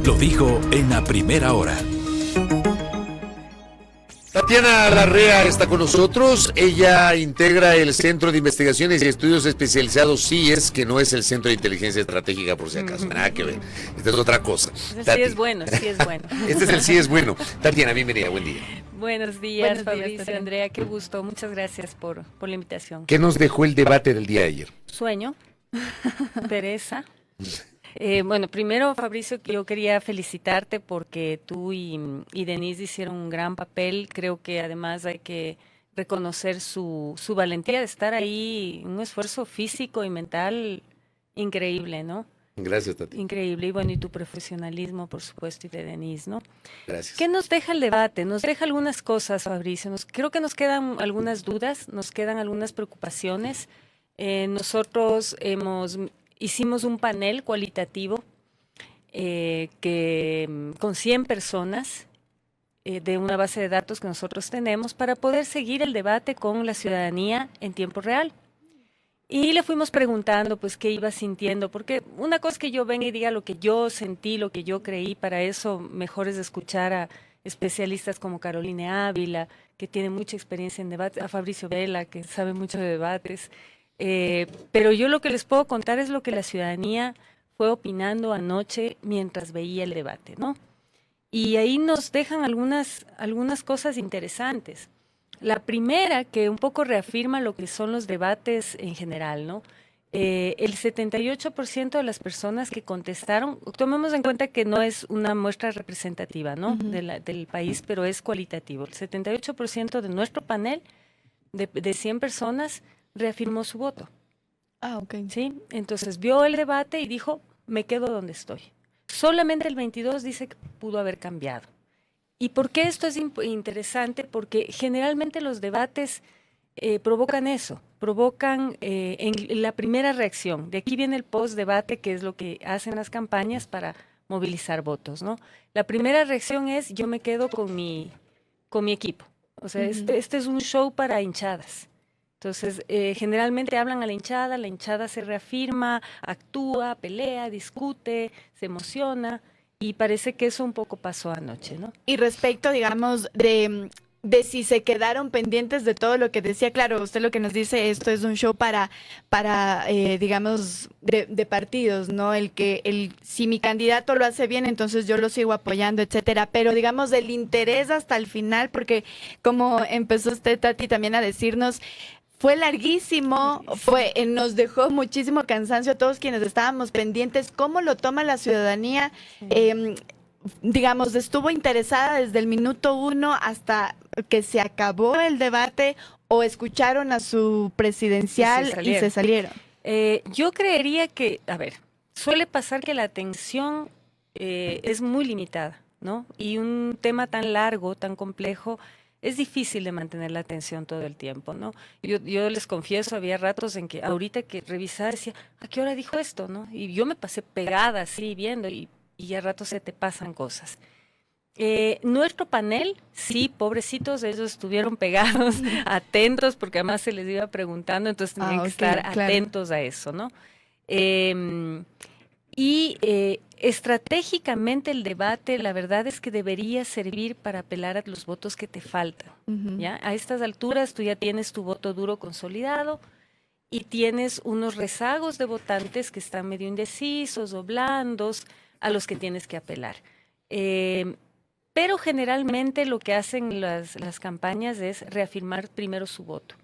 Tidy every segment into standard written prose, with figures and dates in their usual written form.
Lo dijo en la primera hora. Tatiana Larrea está con nosotros. Ella integra el Centro de Investigaciones y Estudios Especializados CIES, que no es el Centro de Inteligencia Estratégica, por si acaso. Nada que ver. Esta es otra cosa. Sí es bueno, sí es bueno. Este es el sí es bueno. Tatiana, bienvenida, buen día. Buenos días, Fabricio, Andrea, qué gusto. Muchas gracias por la invitación. ¿Qué nos dejó el debate del día de ayer? Sueño, pereza. Bueno, primero, Fabricio, yo quería felicitarte porque tú y Denise hicieron un gran papel. Creo que además hay que reconocer su valentía de estar ahí, un esfuerzo físico y mental increíble, ¿no? Gracias, Tati. Increíble. Y bueno, y tu profesionalismo, por supuesto, y de Denise, ¿no? Gracias. ¿Qué nos deja el debate? Nos deja algunas cosas, Fabricio. Creo que nos quedan algunas dudas, nos quedan algunas preocupaciones. Nosotros hicimos un panel cualitativo con 100 personas de una base de datos que nosotros tenemos para poder seguir el debate con la ciudadanía en tiempo real. Y le fuimos preguntando pues qué iba sintiendo, porque una cosa es que yo venga y diga lo que yo sentí, lo que yo creí, para eso mejor es escuchar a especialistas como Carolina Ávila, que tiene mucha experiencia en debates, a Fabricio Vela, que sabe mucho de debates. Pero yo lo que les puedo contar es lo que la ciudadanía fue opinando anoche mientras veía el debate, ¿no? Y ahí nos dejan algunas cosas interesantes. La primera, que un poco reafirma lo que son los debates en general, ¿no? El 78% de las personas que contestaron, tomemos en cuenta que no es una muestra representativa, ¿no? Del país, pero es cualitativo. El 78% de nuestro panel, de 100 personas, reafirmó su voto. Ah, ok. ¿Sí? Entonces vio el debate y dijo, me quedo donde estoy. Solamente el 22% dice que pudo haber cambiado. ¿Y por qué esto es interesante? Porque generalmente los debates provocan eso, provocan en la primera reacción. De aquí viene el post-debate, que es lo que hacen las campañas para movilizar votos, ¿no? La primera reacción es, yo me quedo con mi equipo. O sea, este es un show para hinchadas. Entonces, generalmente hablan a la hinchada se reafirma, actúa, pelea, discute, se emociona, y parece que eso un poco pasó anoche, ¿no? Y respecto, digamos, de si se quedaron pendientes de todo lo que decía, claro, usted lo que nos dice, esto es un show para digamos, de partidos, ¿no? Si mi candidato lo hace bien, entonces yo lo sigo apoyando, etcétera. Pero, digamos, del interés hasta el final, porque como empezó usted, Tati, también a decirnos, fue larguísimo, nos dejó muchísimo cansancio a todos quienes estábamos pendientes. ¿Cómo lo toma la ciudadanía? Digamos, ¿estuvo interesada desde el minuto 1 hasta que se acabó el debate, o escucharon a su presidencial y se salieron? Yo creería que, a ver, suele pasar que la atención es muy limitada, ¿no? Y un tema tan largo, tan complejo, es difícil de mantener la atención todo el tiempo, ¿no? Yo les confieso, había ratos en que ahorita que revisaba decía, ¿a qué hora dijo esto, no? Y yo me pasé pegada así viendo y a ratos se te pasan cosas. Nuestro panel, sí, pobrecitos, ellos estuvieron pegados, atentos, porque además se les iba preguntando, entonces tenían que estar atentos a eso, ¿no? Estratégicamente el debate, la verdad es que debería servir para apelar a los votos que te faltan, ¿ya? A estas alturas tú ya tienes tu voto duro consolidado y tienes unos rezagos de votantes que están medio indecisos o blandos, a los que tienes que apelar. Pero generalmente lo que hacen las campañas es reafirmar primero su voto.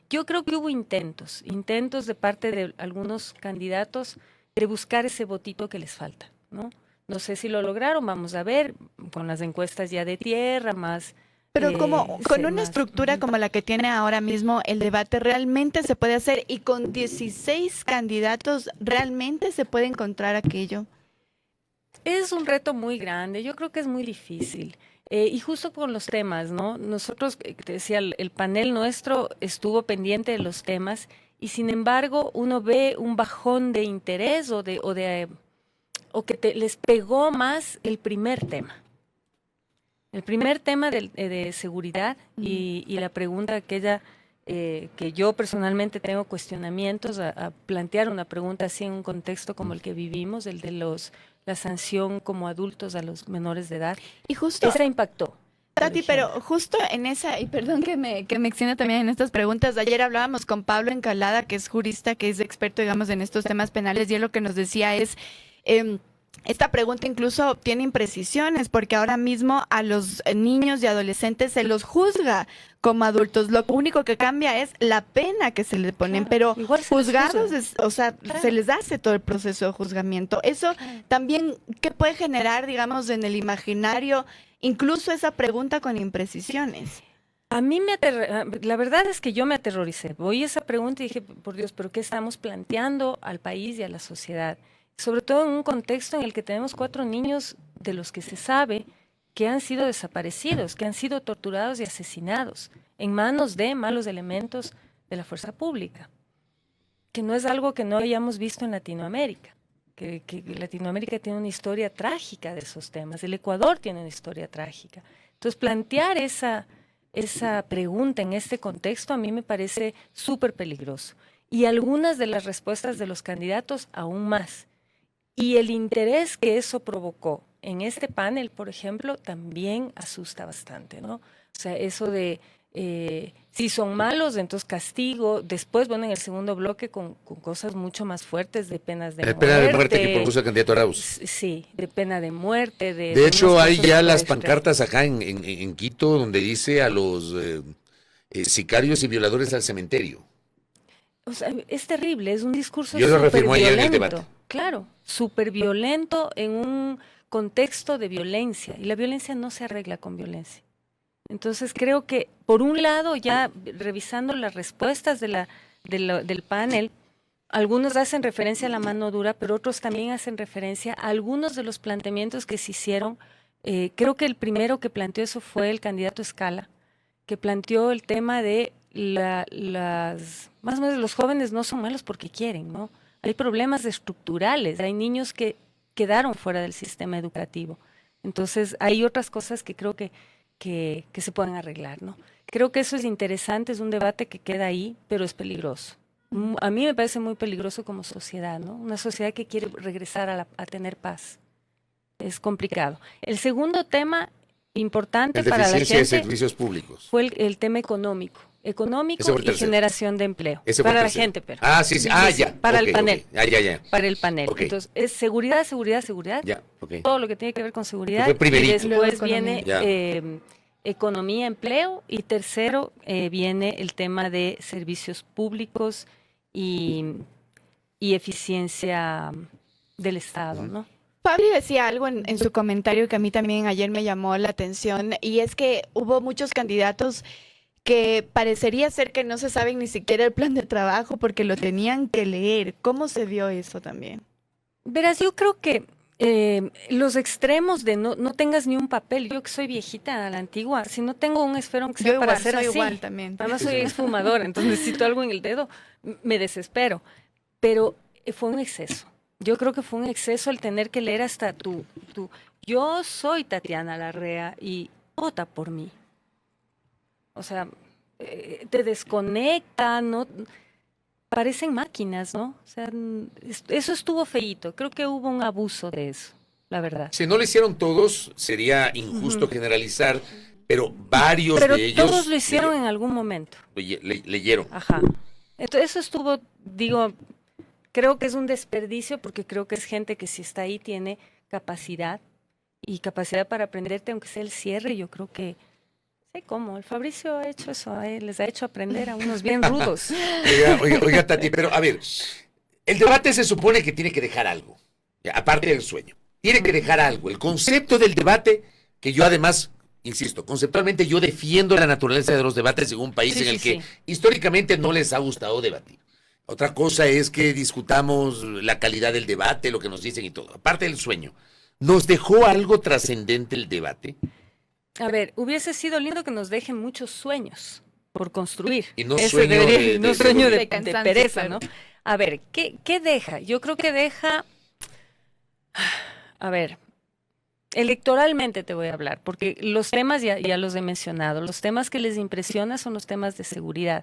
Yo creo que hubo intentos de parte de algunos candidatos de buscar ese votito que les falta, ¿no? No sé si lo lograron, vamos a ver, con las encuestas ya de tierra, más... Pero con una estructura como la que tiene ahora mismo el debate, ¿realmente se puede hacer? Y con 16 candidatos, ¿realmente se puede encontrar aquello? Es un reto muy grande, yo creo que es muy difícil. Y justo con los temas, ¿no? Nosotros, te decía, el panel nuestro estuvo pendiente de los temas y sin embargo uno ve un bajón de interés o que les pegó más el primer tema. El primer tema de seguridad y la pregunta aquella que yo personalmente tengo cuestionamientos a plantear una pregunta así en un contexto como el que vivimos, el de los la sanción como adultos a los menores de edad. Y justo, Esa impactó. Tati, pero justo en esa, y perdón que me extienda también en estas preguntas, ayer hablábamos con Pablo Encalada, que es jurista, que es experto, digamos, en estos temas penales, y él lo que nos decía es, esta pregunta incluso tiene imprecisiones, porque ahora mismo a los niños y adolescentes se los juzga como adultos, lo único que cambia es la pena que se les ponen, Claro, pero igual se les juzgados, juzga. o sea, Claro. se les hace todo el proceso de juzgamiento. Eso también, ¿qué puede generar, digamos, en el imaginario? Incluso esa pregunta con imprecisiones. A mí la verdad es que yo me aterroricé. Oí esa pregunta y dije, por Dios, ¿pero qué estamos planteando al país y a la sociedad? Sobre todo en un contexto en el que tenemos 4 niños de los que se sabe que han sido desaparecidos, que han sido torturados y asesinados en manos de malos elementos de la fuerza pública, que no es algo que no hayamos visto en Latinoamérica, que Latinoamérica tiene una historia trágica de esos temas, el Ecuador tiene una historia trágica. Entonces, plantear esa pregunta en este contexto a mí me parece súper peligroso. Y algunas de las respuestas de los candidatos aún más. Y el interés que eso provocó en este panel, por ejemplo, también asusta bastante, ¿no? O sea, eso de si son malos, entonces castigo. Después, bueno, en el segundo bloque con cosas mucho más fuertes de penas de muerte. Pena de muerte que propuso el candidato Arauz. Sí, de pena de muerte. De hecho, unos hay casos ya súper las extremos. pancartas acá en Quito donde dice a los sicarios y violadores al cementerio. O sea, es terrible, es un discurso Yo lo reafirmé ayer en el superviolento. debate. Claro, súper violento en un contexto de violencia. Y la violencia no se arregla con violencia. Entonces creo que, por un lado, ya revisando las respuestas del panel, algunos hacen referencia a la mano dura, pero otros también hacen referencia a algunos de los planteamientos que se hicieron. Creo que el primero que planteó eso fue el candidato Escala, que planteó el tema de más o menos los jóvenes no son malos porque quieren, ¿no? Hay problemas estructurales, hay niños que quedaron fuera del sistema educativo. Entonces, hay otras cosas que creo que se pueden arreglar, ¿no? Creo que eso es interesante, es un debate que queda ahí, pero es peligroso. A mí me parece muy peligroso como sociedad, ¿no? Una sociedad que quiere regresar a tener paz. Es complicado. El segundo tema importante El para la deficiencia de gente servicios públicos. fue el tema económico Ese fue el y tercero. generación de empleo. Ese fue el Para la tercero. gente, pero. Ah, sí, sí. Ah, ya. Para Ok, el panel. ok. Ah, ya. Para el panel. Ok. Entonces, es seguridad, seguridad, seguridad. Ya, ok. Todo lo que tiene que ver con seguridad. Fue primerito. Y Luego después viene economía. economía, empleo. Y tercero viene el tema de servicios públicos y eficiencia del Estado, ¿no? Fabri decía algo en su comentario que a mí también ayer me llamó la atención, y es que hubo muchos candidatos que parecería ser que no se saben ni siquiera el plan de trabajo porque lo tenían que leer. ¿Cómo se vio eso también? Verás, yo creo que los extremos de no tengas ni un papel, yo que soy viejita a la antigua, si no tengo un esfero aunque sea Yo para igual, hacer soy así, igual también. además soy exfumadora, entonces necesito algo en el dedo, me desespero. Pero fue un exceso. Yo creo que fue un exceso el tener que leer hasta yo soy Tatiana Larrea y vota por mí. O sea, te desconecta, ¿no? Parecen máquinas, ¿no? O sea, eso estuvo feíto. Creo que hubo un abuso de eso, la verdad. Si no lo hicieron todos, sería injusto generalizar, pero varios Pero de ellos todos lo hicieron en algún momento. leyeron. Ajá. Entonces, eso estuvo, digo, creo que es un desperdicio porque creo que es gente que si está ahí tiene capacidad y capacidad para aprenderte, aunque sea el cierre. Yo creo que sé cómo. El Fabricio ha hecho eso, les ha hecho aprender a unos bien rudos. Oiga, Tati, pero a ver, el debate se supone que tiene que dejar algo, ya, aparte del sueño. Tiene que dejar algo. El concepto del debate, que yo además, insisto, conceptualmente yo defiendo la naturaleza de los debates en un país Sí, en el sí, que sí. históricamente no les ha gustado debatir. Otra cosa es que discutamos la calidad del debate, lo que nos dicen y todo. Aparte del sueño, ¿nos dejó algo trascendente el debate? A ver, hubiese sido lindo que nos dejen muchos sueños por construir. Y no Ese sueño debería- no sueño de cansancio, pereza, claro. ¿no? A ver, ¿qué deja? Yo creo que deja... A ver, electoralmente te voy a hablar, porque los temas ya los he mencionado. Los temas que les impresiona son los temas de seguridad.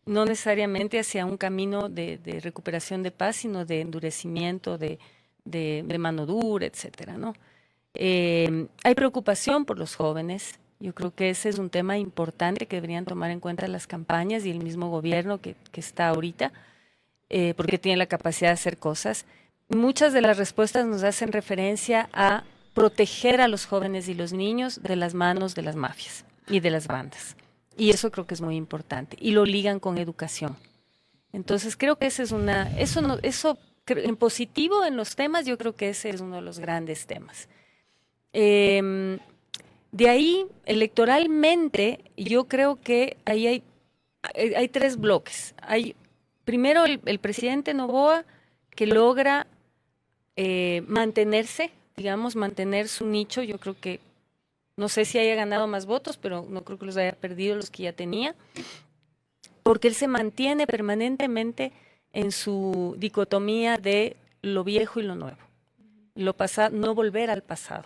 No necesariamente hacia un camino de recuperación de paz, sino de endurecimiento, de de mano dura, etcétera, ¿no? Hay preocupación por los jóvenes. Yo creo que ese es un tema importante que deberían tomar en cuenta las campañas y el mismo gobierno que está ahorita, porque tiene la capacidad de hacer cosas. Muchas de las respuestas nos hacen referencia a proteger a los jóvenes y los niños de las manos de las mafias y de las bandas. Y eso creo que es muy importante. Y lo ligan con educación. Entonces creo que ese es en positivo en los temas, yo creo que ese es uno de los grandes temas. De ahí, electoralmente, yo creo que ahí hay tres bloques. Hay primero el presidente Noboa, que logra mantenerse, digamos, mantener su nicho. Yo creo que, no sé si haya ganado más votos, pero no creo que los haya perdido los que ya tenía, porque él se mantiene permanentemente en su dicotomía de lo viejo y lo nuevo, lo pasado, no volver al pasado.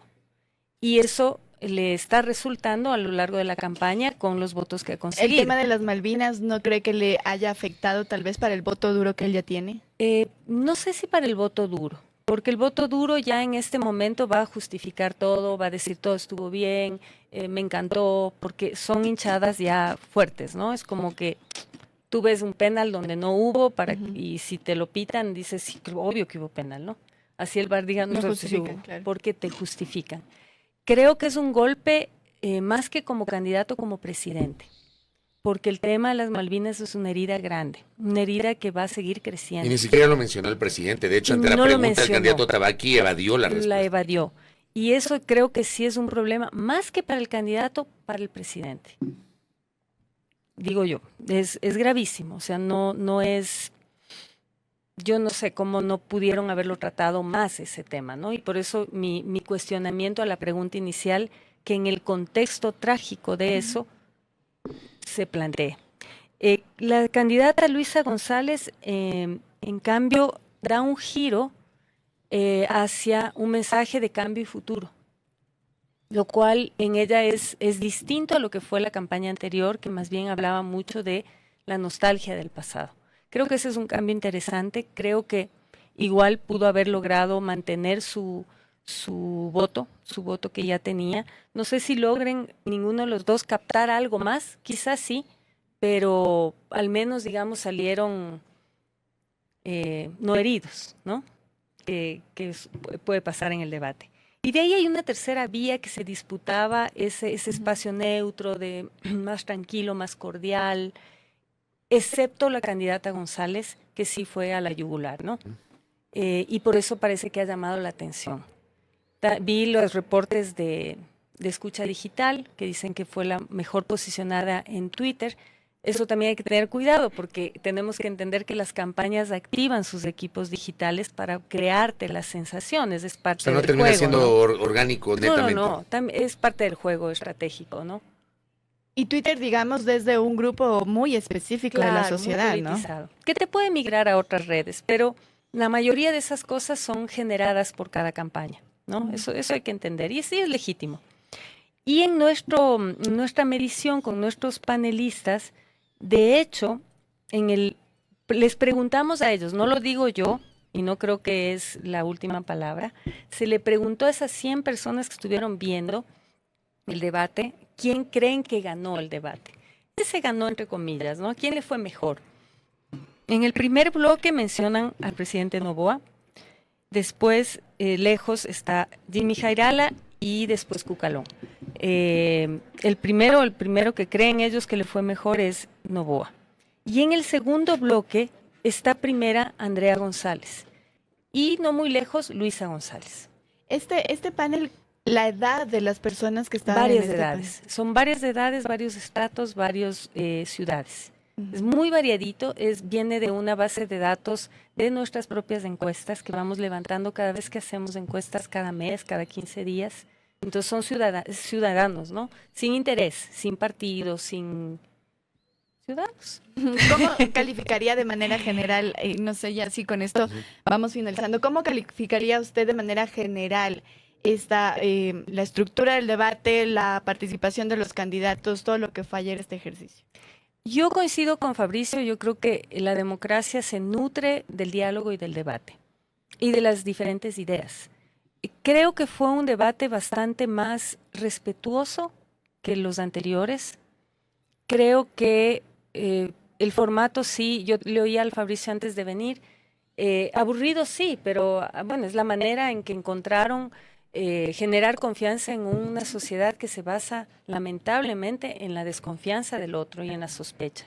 Y eso le está resultando a lo largo de la campaña con los votos que ha conseguido. ¿El tema de las Malvinas no cree que le haya afectado tal vez para el voto duro que él ya tiene? No sé si para el voto duro, porque el voto duro ya en este momento va a justificar todo, va a decir todo estuvo bien, me encantó, porque son hinchadas ya fuertes, ¿no? Es como que tú ves un penal donde no hubo y si te lo pitan dices, sí, obvio que hubo penal, ¿no? Así el VAR diga, no, sí hubo, claro, porque te justifican. Creo que es un golpe más que como candidato, como presidente, porque el tema de las Malvinas es una herida grande, una herida que va a seguir creciendo. Y ni siquiera lo mencionó el presidente. De hecho, ante la pregunta, el candidato Tabaqui evadió la respuesta. La evadió. Y eso creo que sí es un problema, más que para el candidato, para el presidente. Digo yo, es gravísimo. O sea, no es... Yo no sé cómo no pudieron haberlo tratado más ese tema, ¿no? Y por eso mi cuestionamiento a la pregunta inicial, que en el contexto trágico de eso se plantea. La candidata Luisa González, en cambio, da un giro hacia un mensaje de cambio y futuro, lo cual en ella es distinto a lo que fue la campaña anterior, que más bien hablaba mucho de la nostalgia del pasado. Creo que ese es un cambio interesante. Creo que igual pudo haber logrado mantener su voto que ya tenía. No sé si logren ninguno de los dos captar algo más, quizás sí, pero al menos, digamos, salieron no heridos, ¿no? Que puede pasar en el debate. Y de ahí hay una tercera vía que se disputaba, ese espacio neutro, más tranquilo, más cordial, excepto la candidata González, que sí fue a la yugular, ¿no? Y por eso parece que ha llamado la atención. Vi los reportes de Escucha Digital, que dicen que fue la mejor posicionada en Twitter. Eso también hay que tener cuidado, porque tenemos que entender que las campañas activan sus equipos digitales para crearte las sensaciones, es parte del juego. O sea, no termina siendo orgánico, netamente. No, es parte del juego estratégico, ¿no? Y Twitter, digamos, desde un grupo muy específico de la sociedad, ¿no? Que te puede migrar a otras redes, pero la mayoría de esas cosas son generadas por cada campaña, ¿no? Eso hay que entender, y sí es legítimo. Y en nuestra medición con nuestros panelistas, de hecho, les preguntamos a ellos, no lo digo yo, y no creo que es la última palabra, se le preguntó a esas 100 personas que estuvieron viendo el debate, ¿quién creen que ganó el debate? Ese ganó entre comillas, ¿no? ¿Quién le fue mejor? En el primer bloque mencionan al presidente Noboa, después lejos está Jimmy Jairala y después Cucalón. El primero que creen ellos que le fue mejor es Noboa. Y en el segundo bloque está primera Andrea González y no muy lejos Luisa González. Este panel, la edad de las personas que estaban varias edades, son varias edades, varios estratos, varias ciudades. Es muy variadito, viene de una base de datos de nuestras propias encuestas que vamos levantando cada vez que hacemos encuestas, cada mes, cada 15 días. Entonces son ciudadanos, ¿no? Sin interés, sin partidos, sin ciudadanos. ¿Cómo calificaría de manera general, no sé, ya sí con esto vamos finalizando, ¿cómo calificaría usted de manera general la estructura del debate, la participación de los candidatos, todo lo que fue ayer este ejercicio? Yo coincido con Fabricio, yo creo que la democracia se nutre del diálogo y del debate. y de las diferentes ideas. Creo que fue un debate bastante más respetuoso que los anteriores. Creo que el formato sí, yo le oía al Fabricio antes de venir, aburrido sí, pero bueno, es la manera en que encontraron generar confianza en una sociedad que se basa lamentablemente en la desconfianza del otro y en la sospecha.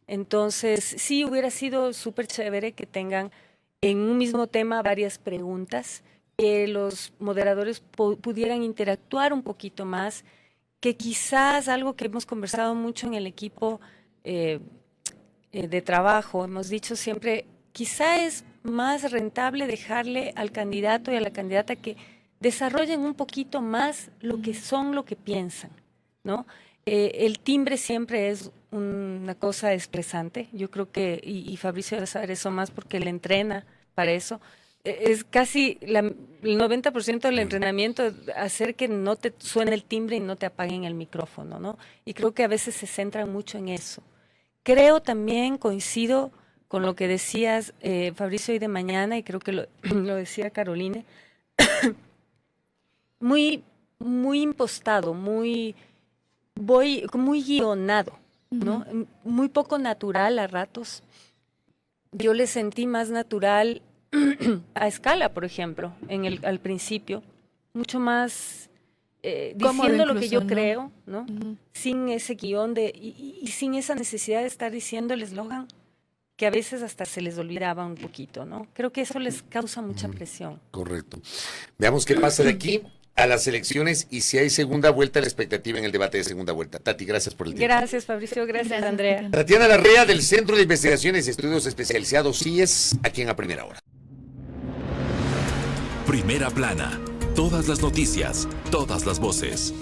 Entonces, sí hubiera sido súper chévere que tengan en un mismo tema varias preguntas, que los moderadores pudieran interactuar un poquito más, que quizás algo que hemos conversado mucho en el equipo de trabajo, hemos dicho siempre, quizá es más rentable dejarle al candidato y a la candidata que desarrollen un poquito más lo que son, lo que piensan, ¿no? El timbre siempre es una cosa estresante, yo creo que, y Fabricio debe saber eso más porque le entrena para eso, es casi el 90% del entrenamiento hacer que no te suene el timbre y no te apaguen el micrófono, ¿no? Y creo que a veces se centran mucho en eso. Creo también, coincido con lo que decías, Fabricio, hoy de mañana, y creo que lo decía Caroline, muy impostado, muy guionado, ¿no? Muy poco natural a ratos. Yo le sentí más natural a escala, por ejemplo, al principio, mucho más diciendo lo que yo creo, ¿no? Sin ese guión y sin esa necesidad de estar diciendo el eslogan que a veces hasta se les olvidaba un poquito, ¿no? Creo que eso les causa mucha presión. Correcto. Veamos qué pasa de aquí a las elecciones y si hay segunda vuelta, la expectativa en el debate de segunda vuelta. Tati, gracias por el tiempo. Gracias, Fabricio. Gracias, Andrea. Tatiana Larrea, del Centro de Investigaciones y Estudios Especializados CIES, aquí en A Primera Hora. Primera plana. Todas las noticias, todas las voces.